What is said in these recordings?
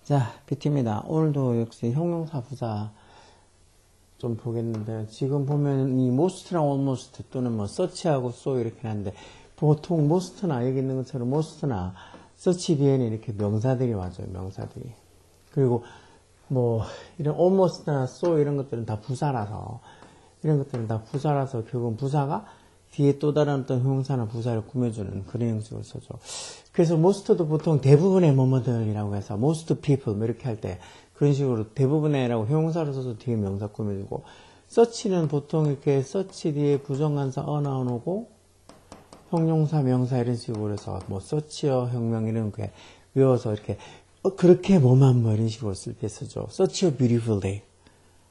자, PT입니다. 오늘도 역시 형용사 부사 좀 보겠는데, 지금 보면 이 most랑 almost 또는 뭐 such하고 so 이렇게 하는데, 보통 most나 여기 있는 것처럼 most나 such 뒤에는 이렇게 명사들이 와줘요, 명사들이. 그리고 뭐 이런 almost나 so 이런 것들은 다 부사라서, 결국은 부사가 뒤에 또 다른 어떤 형용사나 부사를 꾸며주는 그런 형식으로 써줘. 그래서 most도 보통 대부분의 뭐뭐들이라고 해서 most people 뭐 이렇게 할 때 그런 식으로 대부분의라고 형용사로 써서 뒤에 명사 꾸며주고, such는 보통 이렇게 such 뒤에 부정관사 어나운 오고 형용사 명사 이런 식으로 해서 뭐 such여 혁명 이런 게 외워서 이렇게 그렇게 뭐만 뭐 이런 식으로 쓸 때 쓰죠. such a beautiful day.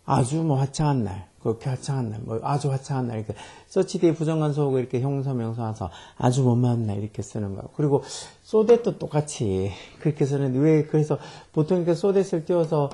아주 뭐 화창한 날, 그렇게 화창한 날, 뭐 아주 화창한 날, 이렇게 서치 뒤에 부정관사 오고 이렇게 형용사 명사 와서 아주 뭐만 날 이렇게 쓰는 거예요. 그리고 so that도 똑같이 그렇게 쓰는데, 왜 그래서 보통 이렇게 so that을 띄워서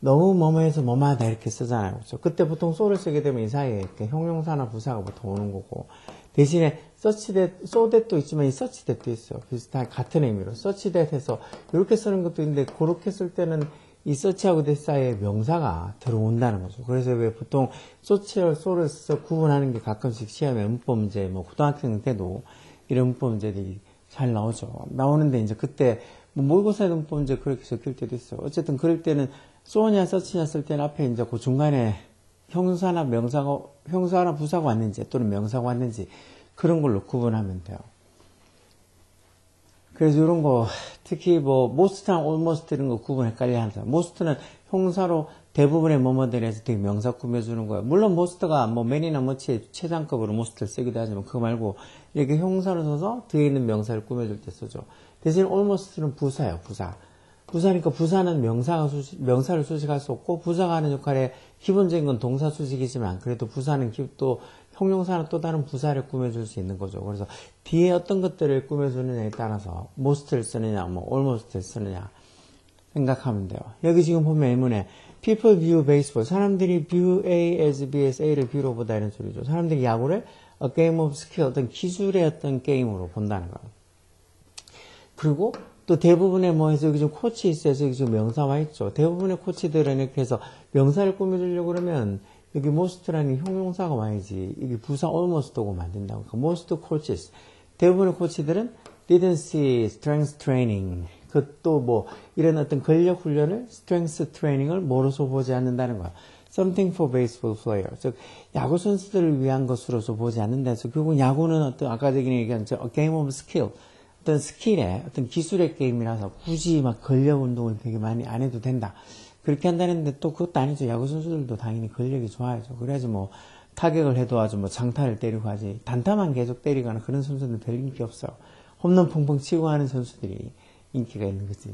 너무 뭐뭐해서 뭐뭐하다 이렇게 쓰잖아요. 그렇죠? 그때 보통 so를 쓰게 되면 이 사이에 이렇게 형용사나 부사가 보통 오는 거고, 대신에 such that, so that도 있지만 이 such that도 있어요. 비슷한 같은 의미로 such that 해서 이렇게 쓰는 것도 있는데, 그렇게 쓸 때는 이 서치하고 that 사이에 명사가 들어온다는 거죠. 그래서 왜 보통 소치와 소를 써서 구분하는 게 가끔씩 시험에 문법 문제, 뭐 고등학생 때도 이런 문법 문제들이 잘 나오죠. 나오는데 이제 그때 뭐 모의고사에 문법 문제 그렇게 적힐 때도 있어요. 어쨌든 그럴 때는 소냐 서치냐 쓸 때는 앞에 이제 그 중간에 형사나 부사가 왔는지 또는 명사가 왔는지 그런 걸로 구분하면 돼요. 그래서 이런 거, 특히 뭐, most랑 almost 이런 거 구분 헷갈려 하는 사람. most는 형사로 대부분의 뭐뭐들에서 되게 명사 꾸며주는 거예요. 물론 most가 뭐, many나 much의 최상급으로 most를 쓰기도 하지만, 그거 말고, 이렇게 형사로 써서 뒤에 있는 명사를 꾸며줄 때 쓰죠. 대신 almost는 부사예요, 부사. 부사니까 부사는 명사를 수식할 수 없고, 부사가 하는 역할에 기본적인 건 동사 수식이지만, 그래도 부사는 또, 형용사는 또 다른 부사를 꾸며줄 수 있는 거죠. 그래서 뒤에 어떤 것들을 꾸며주느냐에 따라서 most를 쓰느냐, 뭐 almost를 쓰느냐 생각하면 돼요. 여기 지금 보면 A문에 people view baseball. 사람들이 view A as B as A를 B로 보다 이런 소리죠. 사람들이 야구를 a game of skill, 어떤 기술의 어떤 게임으로 본다는 거예요. 그리고 또 대부분의 뭐 해서 여기 좀 코치 있어서 여기 지금 명사 와 있죠. 대부분의 코치들은 이렇게 해서 명사를 꾸며주려고 그러면 여기 most라는 형용사가 와야지 이게 부사 almost 오고 만든다고. 그러니까 most coaches, 대부분의 코치들은 didn't see strength training, 그것도 뭐 이런 어떤 근력 훈련을 strength training을 뭐로서 보지 않는다는 거야. something for baseball player, 즉 야구 선수들을 위한 것으로서 보지 않는다 해서 결국 야구는 어떤 아까 얘기한 a game of skill, 어떤 스킬의 어떤 기술의 게임이라서 굳이 막 근력 운동을 되게 많이 안 해도 된다. 그렇게 한다는데 또 그것도 아니죠. 야구 선수들도 당연히 근력이 좋아야죠. 그래야지 뭐 타격을 해도 아주 뭐 장타를 때리고 하지. 단타만 계속 때리거나 그런 선수들은 별 인기 없어요. 홈런 펑펑 치고 하는 선수들이 인기가 있는 거지.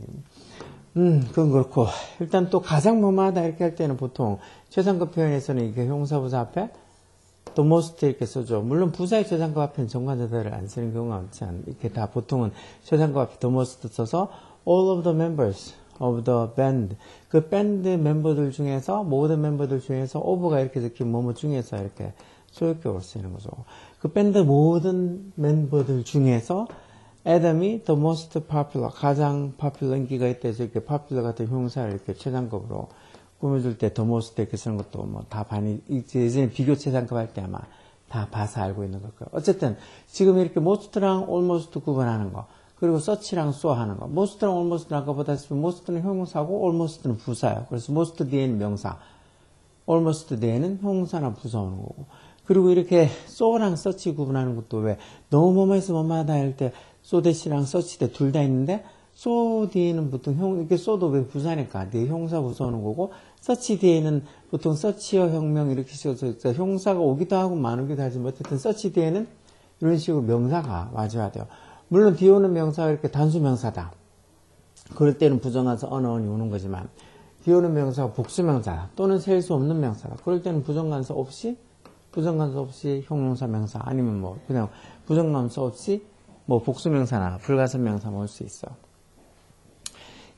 그건 그렇고, 일단 또 가장 뭐뭐하다 이렇게 할 때는 보통 최상급 표현에서는 이게 형사부사 앞에 the most 이렇게 써줘. 물론 부사의 최상급 앞에는 정관사들을 안 쓰는 경우가 많지 않아요. 이렇게 다 보통은 최상급 앞에 the most 써서 all of the members of the band, 그 밴드 멤버들 중에서, 모든 멤버들 중에서 of가 이렇게 적힌 뭐뭐 중에서 이렇게 소유격으로 쓰이는 거죠. 그 밴드 모든 멤버들 중에서 애덤이 the most popular, 가장 popular 인기가 있다 해서 이렇게 popular 같은 형용사를 이렇게 최상급으로 꾸며줄 때 the most 이렇게 쓰는 것도 뭐 다 예전에 비교 최상급 할 때 아마 다 봐서 알고 있는 걸 거예요. 어쨌든 지금 이렇게 most랑 almost 구분하는 거, 그리고 such랑 so 하는 거. most랑 almost는 아까 보다시피 most는 형용사고 almost는 부사예요. 그래서 most 뒤에는 명사, almost 뒤에는 형용사나 부사 오는 거고. 그리고 이렇게 so랑 such 구분하는 것도 왜 너무 뭐뭐해서 뭐뭐하다 할 때 so that이랑 such 때 둘 다 있는데 so 뒤에는 보통 이게 so도 왜 부사니까 뒤에 형사 부사 오는 거고, such 뒤에는 보통 such여 혁명 이렇게 써서 형사가 오기도 하고 안 오기도 하지만 어쨌든 such 뒤에는 이런 식으로 명사가 와줘야 돼요. 물론 뒤에 오는 명사가 이렇게 단수 명사다. 그럴 때는 부정관사 언어원이 오는 거지만, 뒤에 오는 명사가 복수 명사다. 또는 셀 수 없는 명사다. 그럴 때는 부정관사 없이 형용사 명사, 아니면 뭐 그냥 부정관사 없이 뭐 복수 명사나 불가선 명사 올 수 있어.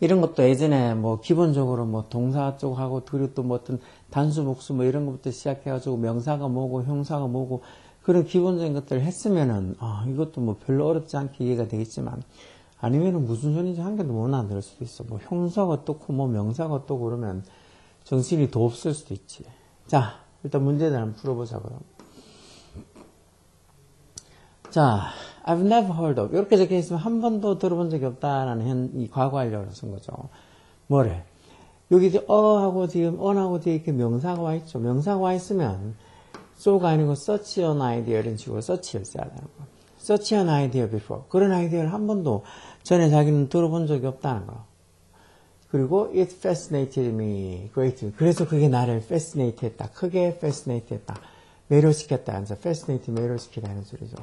이런 것도 예전에 뭐 기본적으로 뭐 동사 쪽하고, 그리고 또 뭐 어떤 단수 복수 뭐 이런 것부터 시작해가지고 명사가 뭐고 형사가 뭐고 그런 기본적인 것들을 했으면은 이것도 뭐 별로 어렵지 않게 이해가 되겠지만, 아니면은 무슨 소리인지 한 개도 못 알아들을 수도 있어. 뭐 형사가 어떻고 뭐 명사가 어떻고 그러면 정신이 더 없을 수도 있지. 자, 일단 문제들 한번 풀어보자고요. 자, I've never heard of. 이렇게 적혀 있으면 한 번도 들어본 적이 없다라는 이 과거 완료를 쓴 거죠. 뭐래? 여기 어하고 지금 on하고 뒤에 이렇게 명사가 와 있죠. 명사가 와 있으면 so가 아니고 search an idea 이런 식으로 search를 써야 되는 거. search an idea before. 그런 아이디어를 한 번도 전에 자기는 들어본 적이 없다는 거. 그리고 it fascinated me greatly. 그래서 그게 나를 fascinate 했다. 크게 fascinate 했다. 매료시켰다. 그래서 fascinate 매료시키다는 소리죠.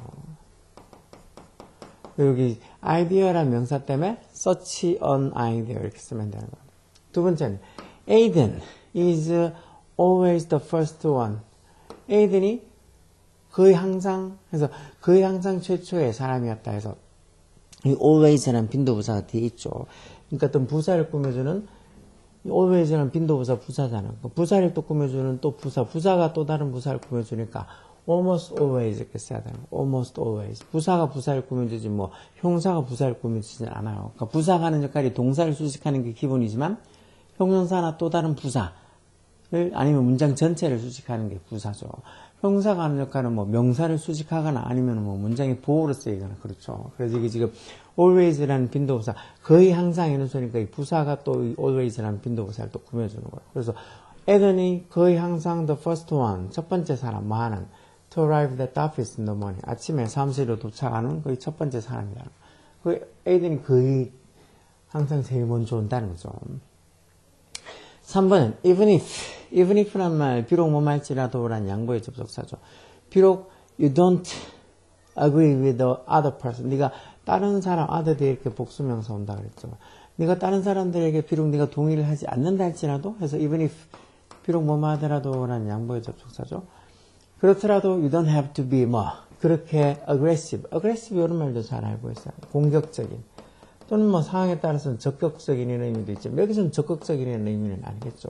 여기 idea라는 명사 때문에 search an idea 이렇게 쓰면 되는 거예요. 두 번째는 Aiden is always the first one. Aiden이 거의 항상 해서 거의 항상 최초의 사람이었다 해서 이 always라는 빈도부사가 뒤에 있죠. 그러니까 어떤 부사를 꾸며주는 always라는 빈도부사 부사잖아. 부사를 또 꾸며주는 또 부사가 또 다른 부사를 꾸며주니까 almost always 이렇게 써야 되는 거. almost always. 부사가 부사를 꾸며주지 뭐 형사가 부사를 꾸며주진 않아요. 그러니까 부사가 하는 역할이 동사를 수식하는 게 기본이지만 형용사나 또 다른 부사를 아니면 문장 전체를 수식하는 게 부사죠. 형사가 하는 역할은 뭐 명사를 수식하거나 아니면 뭐 문장의 보호로 쓰이거나 그렇죠. 그래서 이게 지금 always라는 빈도부사 거의 항상 이런 소리니까 이 부사가 또 이 always라는 빈도부사를 또 꾸며주는 거예요. 그래서 Aiden이 거의 항상 the first one 첫 번째 사람 뭐 하는 to arrive at the office in the morning 아침에 사무실로 도착하는 거의 첫 번째 사람이다. 그 Aiden이 거의 항상 제일 먼저 온다는 거죠. 3번은 even if란 말 비록 뭐 말지라도란 양보의 접속사죠. 비록 you don't agree with the other person 네가 다른 사람 other에 이렇게 복수명사 온다 그랬죠. 네가 다른 사람들에게 비록 네가 동의를 하지 않는다 할지라도 해서 even if 비록 뭐뭐 하더라도라는 양보의 접속사죠. 그렇더라도 you don't have to be 뭐 그렇게 aggressive 이런 말도 잘 알고 있어요. 공격적인 또는 뭐 상황에 따라서는 적극적인 이런 의미도 있지만 여기서는 적극적인 이런 의미는 아니겠죠.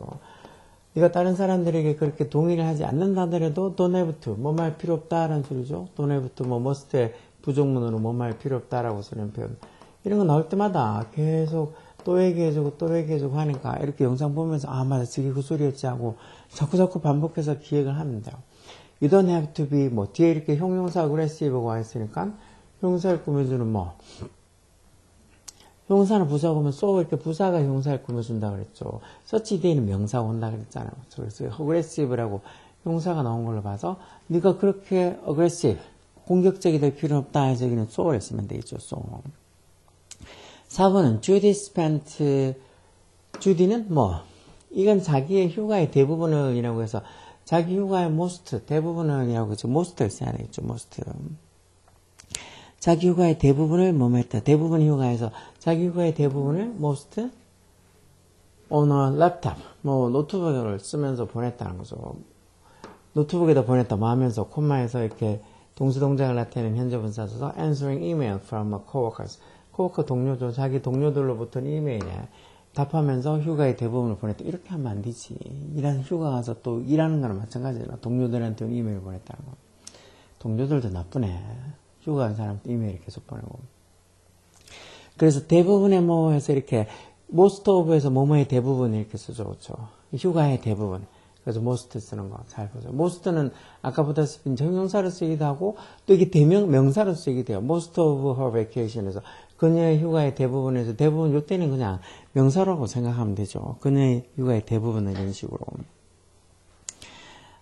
네가 다른 사람들에게 그렇게 동의를 하지 않는다 하더라도 don't have to 뭐 말 필요 없다라는 소리죠. don't have to 뭐 must의 부정문으로 뭐 말 필요 없다라고 쓰는 표현 이런 거 나올 때마다 계속 또 얘기해주고 하니까 이렇게 영상 보면서 아 맞아 저게 그 소리였지 하고 자꾸 반복해서 기억을 하면 돼요. You don't have to be 뭐 뒤에 이렇게 형용사 aggressive가 와 있으니까 형용사를 꾸며주는 뭐 형용사나 부사가 오면 so 이렇게 부사가 형용사를 꾸며준다 그랬죠. such 뒤에는 명사가 온다 그랬잖아요. 그래서 aggressive라고 형용사가 나온 걸로 봐서 네가 그렇게 aggressive 공격적이 될 필요는 없다 해서 여기는 so를 쓰면 되겠죠. so. 4번은 주디는 뭐 이건 자기의 휴가의 대부분을 이라고 해서 자기 휴가의 most 대부분을 이라고 해서 most를 써야 되겠죠. most. 자기 휴가의 대부분을 뭐뭐 했다. 대부분 휴가에서 자기 휴가의 대부분을 most on a laptop 뭐 노트북을 쓰면서 보냈다는 거죠. 노트북에다 보냈다 뭐 하면서 콤마에서 이렇게 동시동작을 나타내는 현재 분사 써서 answering email from coworkers 코워커 동료죠. 자기 동료들로부터는 이메일에 답하면서 휴가의 대부분을 보냈다. 이렇게 하면 안 되지. 일하는 휴가 가서 또 일하는 거랑 마찬가지잖아. 동료들한테 이메일 보냈다는 거. 동료들도 나쁘네. 휴가 간 사람한테 이메일 계속 보내고. 그래서 대부분의 뭐 해서 이렇게 most of에서 뭐뭐의 대부분 이렇게 쓰죠. 그렇죠? 휴가의 대부분. 그래서 most 쓰는 거 잘 보죠. most는 아까 보다시피 형용사로 쓰기도 하고 또 이게 명사로 쓰기도 해요. most of her vacation에서 그녀의 휴가의 대부분에서 대부분 이때는 그냥 명사라고 생각하면 되죠. 그녀의 휴가의 대부분은 이런 식으로.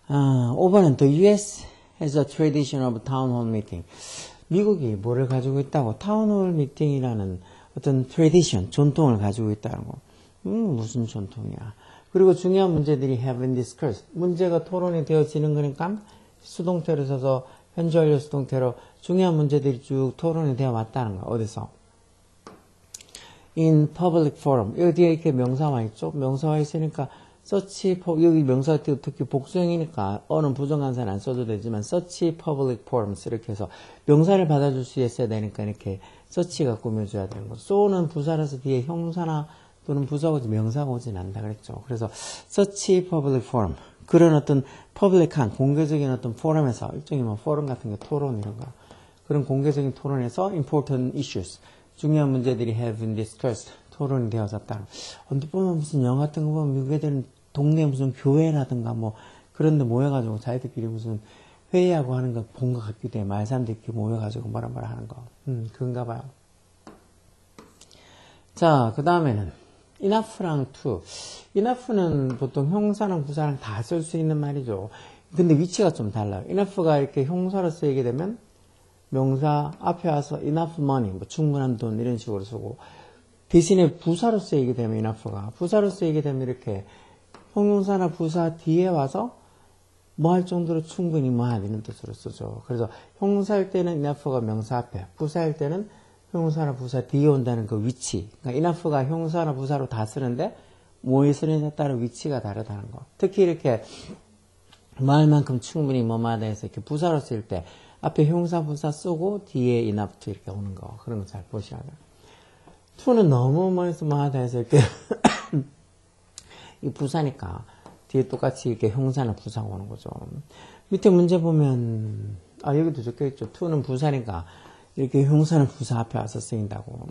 5번은 the US has a tradition of town hall meeting. 미국이 뭐를 가지고 있다고? 타운홀 미팅이라는 어떤 tradition, 전통을 가지고 있다는 거. 무슨 전통이야. 그리고 중요한 문제들이 have been discussed. 문제가 토론이 되어지는 거니까 수동태로 써서 현재 완료 수동태로 중요한 문제들이 쭉 토론이 되어 왔다는 거. 어디서? in public forum. 여기 뒤에 이렇게 명사와 있죠? 명사와 있으니까 such, 여기 명사 특히 복수형이니까 어는 부정관사는 안 써도 되지만 such public forums 이렇게 해서 명사를 받아줄 수 있어야 되니까 이렇게 such가 꾸며줘야 되는 거. so는 부사라서 뒤에 형사나 또는 부사가 오지 명사가 오진 않는다 그랬죠. 그래서 such public forum 그런 어떤 퍼블릭한 공개적인 어떤 포럼에서 일종의 뭐 포럼 같은 게 토론 이런 거 그런 공개적인 토론에서 important issues 중요한 문제들이 have been discussed. 토론이 되어졌다. 언뜻 보면 무슨 영화 같은 거 보면 미국 애들은 동네 무슨 교회라든가 뭐 그런 데 모여가지고 자기들끼리 무슨 회의하고 하는 거 본 것 같기도 해. 말 사람들끼리 모여가지고 뭐라 하는 거. 그런가 봐요. 자, 그 다음에는 enough랑 to. enough는 보통 형사랑 부사랑 다 쓸 수 있는 말이죠. 근데 위치가 좀 달라요. enough가 이렇게 형사로 쓰이게 되면 명사 앞에 와서 enough money, 뭐 충분한 돈 이런 식으로 쓰고 대신에 부사로 쓰이게 되면 enough가 부사로 쓰이게 되면 이렇게 형용사나 부사 뒤에 와서 뭐 할 정도로 충분히 뭐한 이런 뜻으로 쓰죠. 그래서 형사일 때는 enough가 명사 앞에, 부사일 때는 형용사나 부사 뒤에 온다는 그 위치. 그러니까 enough가 형사나 부사로 다 쓰는데 뭐에 쓰느냐에 따라 위치가 다르다는 거. 특히 이렇게 말만큼 충분히 뭐마다 해서 이렇게 부사로 쓸 때 앞에 형사 부사 쓰고 뒤에 enough to 이렇게 오는 거. 그런 거 잘 보셔야 돼요. to는 너무 뭐해서 뭐하다 해서 이렇게 이 부사니까 뒤에 똑같이 이렇게 형사나 부사가 오는 거죠. 밑에 문제 보면 여기도 적혀있죠. to는 부사니까 이렇게 형사나 부사 앞에 와서 쓰인다고.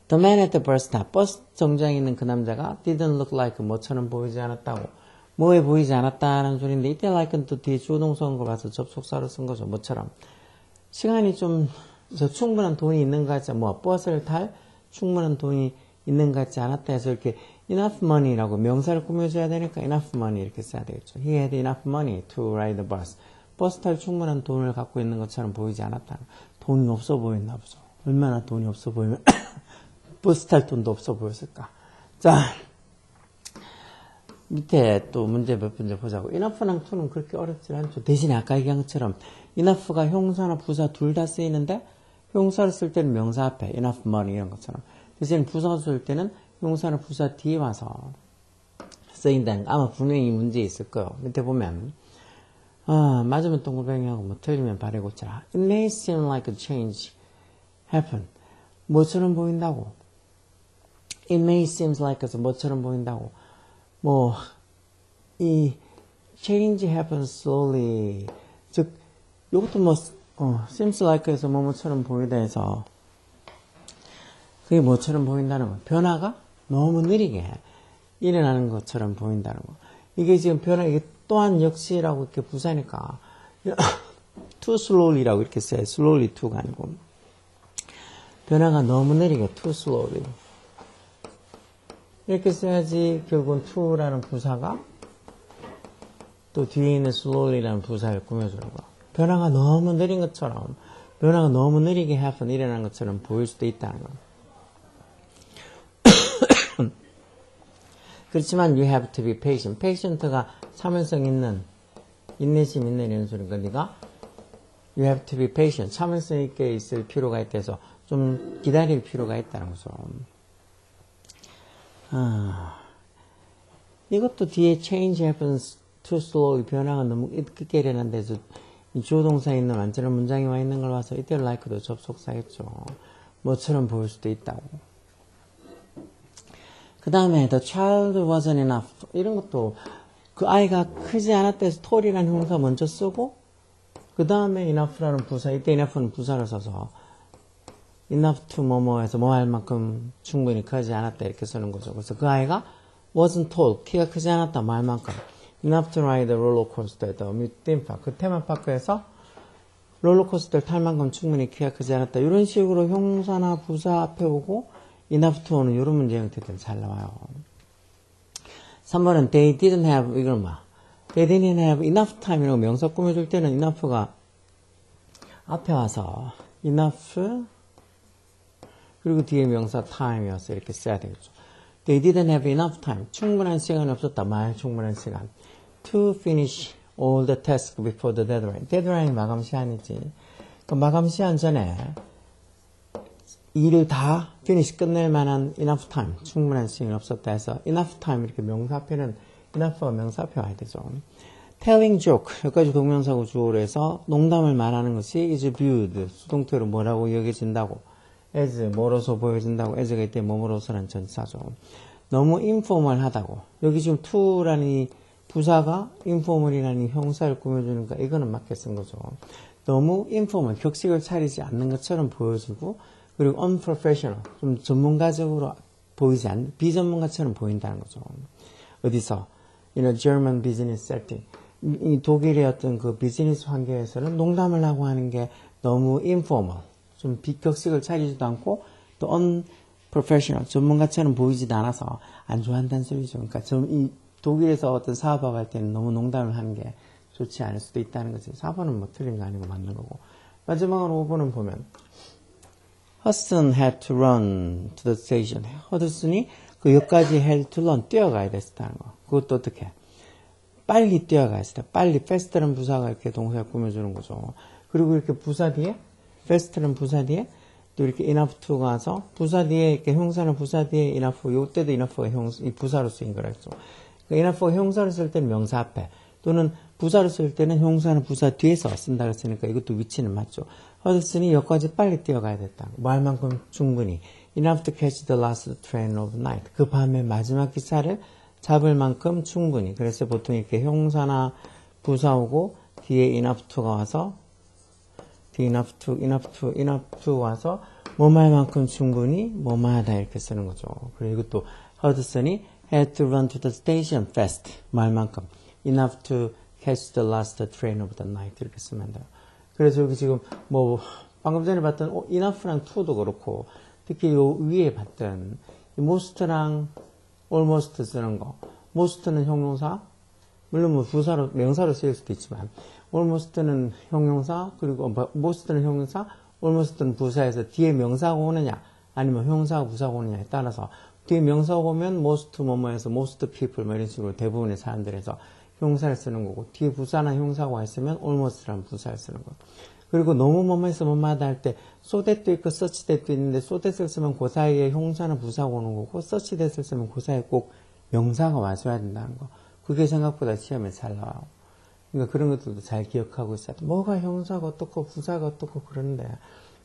The man at the bus stop. 버스 정장에 있는 그 남자가 didn't look like 뭐처럼 보이지 않았다고. 뭐에 보이지 않았다는 소리인데 이때 like는 또 뒤에 주어동사 온 거 봐서 접속사로 쓴 거죠. 뭐처럼. 시간이 좀 충분한 돈이 있는 것 같지, 버스를 탈 충분한 돈이 있는 것 같지 않았다 해서 이렇게 enough money라고 명사를 꾸며줘야 되니까 enough money 이렇게 써야 되겠죠. He had enough money to ride the bus. 버스 탈 충분한 돈을 갖고 있는 것처럼 보이지 않았다. 돈이 없어 보였나 보죠. 얼마나 돈이 없어 보이면 버스 탈 돈도 없어 보였을까. 자, 밑에 또 문제 몇 문제 보자고. enough랑 to는 그렇게 어렵지 않죠. 대신에 아까 얘기한 것처럼 enough가 형사나 부사 둘 다 쓰이는데 형사를 쓸 때는 명사 앞에 enough money 이런 것처럼 대신 부사를 쓸 때는 형사나 부사 뒤에 와서 쓰인다는 거. 아마 분명히 문제 있을 거예요. 밑에 보면 맞으면 동글뱅이하고 뭐 틀리면 발에 고쳐라. It may seem like a change happen. 뭐처럼 보인다고. It may seem like 해서 뭐처럼 보인다고. 이 change happens slowly. 즉, 요것도 seems like 해서 뭐처럼 보이다 해서 그게 뭐처럼 보인다는 거. 변화가 너무 느리게 일어나는 것처럼 보인다는 거. 이게 지금 이게 또한 역시라고 이렇게 부사니까 too slowly라고 이렇게 써요. slowly to가 아니고. 변화가 너무 느리게 too slowly. 이렇게 써야지 결국은 to라는 부사가 또 뒤에 있는 slowly라는 부사를 꾸며주는 거. 변화가 너무 느린 것처럼, 변화가 너무 느리게 happen, 일어나는 것처럼 보일 수도 있다는 거. 그렇지만 you have to be patient. patient가 참을성 있는, 인내심 있는 이런 소리니까 네가 you have to be patient. 참을성 있게 있을 필요가 있대서 좀 기다릴 필요가 있다는 거죠. 이것도 뒤에 change happens too slowly. 변화가 너무 늦게 일어난다 해서 이 주어동사에 있는 완전한 문장이 와 있는 걸 봐서 이때 like도 접속사겠죠. 뭐처럼 보일 수도 있다고. 그 다음에 the child wasn't enough. 이런 것도 그 아이가 크지 않았다 해서 toll이라는 형사 먼저 쓰고 그 다음에 enough라는 부사, 이때 enough는 부사를 써서 enough to 뭐뭐 해서 뭐 할 만큼 충분히 크지 않았다 이렇게 쓰는 거죠. 그래서 그 아이가 wasn't tall, 키가 크지 않았다 뭐 할 만큼 enough to ride the roller coaster at the theme park. 그 테마파크에서 롤러코스터를 탈 만큼 충분히 키가 크지 않았다. 이런 식으로 형사나 부사 앞에 오고 enough to는 이런 문제 형태들 잘 나와요. 3번은 they didn't have, 이건 they didn't have enough time 이라고 명사 꾸며줄 때는 enough가 앞에 와서 enough 그리고 뒤에 명사 time이어서 이렇게 써야 되겠죠. They didn't have enough time. 충분한 시간이 없었다. 충분한 시간. To finish all the tasks before the deadline. deadline이 마감 시한이지. 그 마감 시한 전에 일을 다 finish 끝낼 만한 enough time. 충분한 시간이 없었다 해서 enough time 이렇게 명사 앞에는 enough가 명사 앞에 와야 되죠. telling joke. 여기까지 동명사고 주어로 해서 농담을 말하는 것이 is viewed. 수동태로 뭐라고 여겨진다고. as 뭐로서 보여진다고. as가 이때 뭐뭐로서란 전사죠. 너무 informal하다고. 여기 지금 to라는 이 부사가 informal이라는 형사를 꾸며주니까 이거는 맞게 쓴 거죠. 너무 informal, 격식을 차리지 않는 것처럼 보여지고, 그리고 unprofessional, 좀 전문가적으로 보이지 않는, 비전문가처럼 보인다는 거죠. 어디서? In a German business setting. 이 독일의 어떤 그 비즈니스 환경에서는 농담을 하고 하는 게 너무 informal, 좀 비격식을 차리지도 않고, 또 unprofessional, 전문가처럼 보이지도 않아서 안 좋아한다는 소리죠. 그러니까 이 독일에서 어떤 사업하고 할 때는 너무 농담을 하는 게 좋지 않을 수도 있다는 거지. 4번은 뭐 틀린 거 아니고 맞는 거고. 마지막으로 5번은 보면 Hudson had to run to the station. 허드슨이 그 역까지 had to run, 뛰어가야 됐다는 거. 그것도 어떻게? 빨리 뛰어가야 했다. 빨리, fast라는 부사가 이렇게 동사를 꾸며주는 거죠. 그리고 이렇게 부사 뒤에, fast라는 부사 뒤에 또 이렇게 enough to가 와서 부사 뒤에 이렇게 형사는 부사 뒤에 enough, 요때도 enough가 이 부사로 쓰인 거라죠. 그러니까 enough가 형사로 쓸 때는 명사 앞에, 또는 부사로 쓸 때는 형사는 부사 뒤에서 쓴다고 했으니까 이것도 위치는 맞죠. 허드슨이 여기까지 빨리 뛰어가야 됐다. 말만큼 충분히. enough to catch the last train of the night. 그 밤의 마지막 기차를 잡을 만큼 충분히. 그래서 보통 이렇게 형사나 부사 오고 뒤에 enough to가 와서 enough to 와서 뭐말만큼 충분히 뭐마다 이렇게 쓰는 거죠. 그리고 또 허드슨이 had to run to the station fast. 말만큼 enough to catch the last train of the night 이렇게 쓰면 돼요. 그래서 여기 지금 뭐 방금 전에 봤던 enough랑 to도 그렇고 특히 요 위에 봤던 most랑 almost 쓰는 거. most는 형용사, 물론 뭐 부사로 명사로 쓰일 수도 있지만 almost는 형용사, 그리고 most는 형용사, almost는 부사에서 뒤에 명사가 오느냐 아니면 형사가 부사가 오느냐에 따라서 뒤에 명사가 오면 most 뭐뭐에서 most people 뭐 이런 식으로 대부분의 사람들에서 형사를 쓰는 거고 뒤에 부사나 형사가 와 있으면 almost라는 부사를 쓰는 거고. 그리고 너무 뭐뭐에서 뭐뭐하다 할 때 so that도 있고 such that도 있는데 so that을 쓰면 그 사이에 형사나 부사가 오는 거고 such that을 쓰면 그 사이에 꼭 명사가 와줘야 된다는 거. 그게 생각보다 시험에 잘 나와요. 그러니까 그런 것들도 잘 기억하고 있어야 돼. 뭐가 형사가 어떻고 부사가 어떻고 그러는데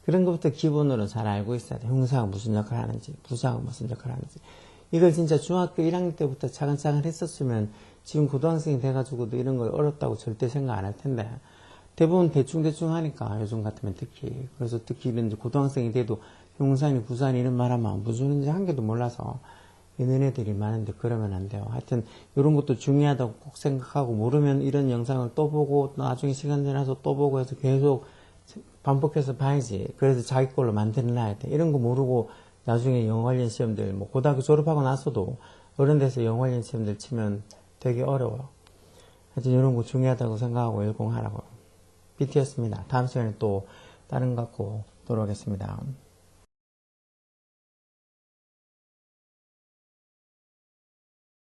그런 것부터 기본으로 잘 알고 있어야 돼. 형사가 무슨 역할을 하는지 부사가 무슨 역할을 하는지. 이걸 진짜 중학교 1학년 때부터 차근차근 했었으면 지금 고등학생이 돼가지고도 이런 거 어렵다고 절대 생각 안 할 텐데 대부분 대충대충 하니까 요즘 같으면 특히. 그래서 특히 이런 고등학생이 돼도 형사니 부사니 이런 말 하면 무슨 인지 한 개도 몰라서 있는 애들이 많은데 그러면 안 돼요. 하여튼 이런 것도 중요하다고 꼭 생각하고 모르면 이런 영상을 또 보고 나중에 시간 지나서 또 보고 해서 계속 반복해서 봐야지. 그래서 자기 걸로 만들어놔야 돼. 이런 거 모르고 나중에 영어 관련 시험들 뭐 고등학교 졸업하고 나서도 어른 돼서 영어 관련 시험들 치면 되게 어려워요. 하여튼 이런 거 중요하다고 생각하고 열공하라고요. BT였습니다. 다음 시간에 또 다른 거 갖고 돌아오겠습니다.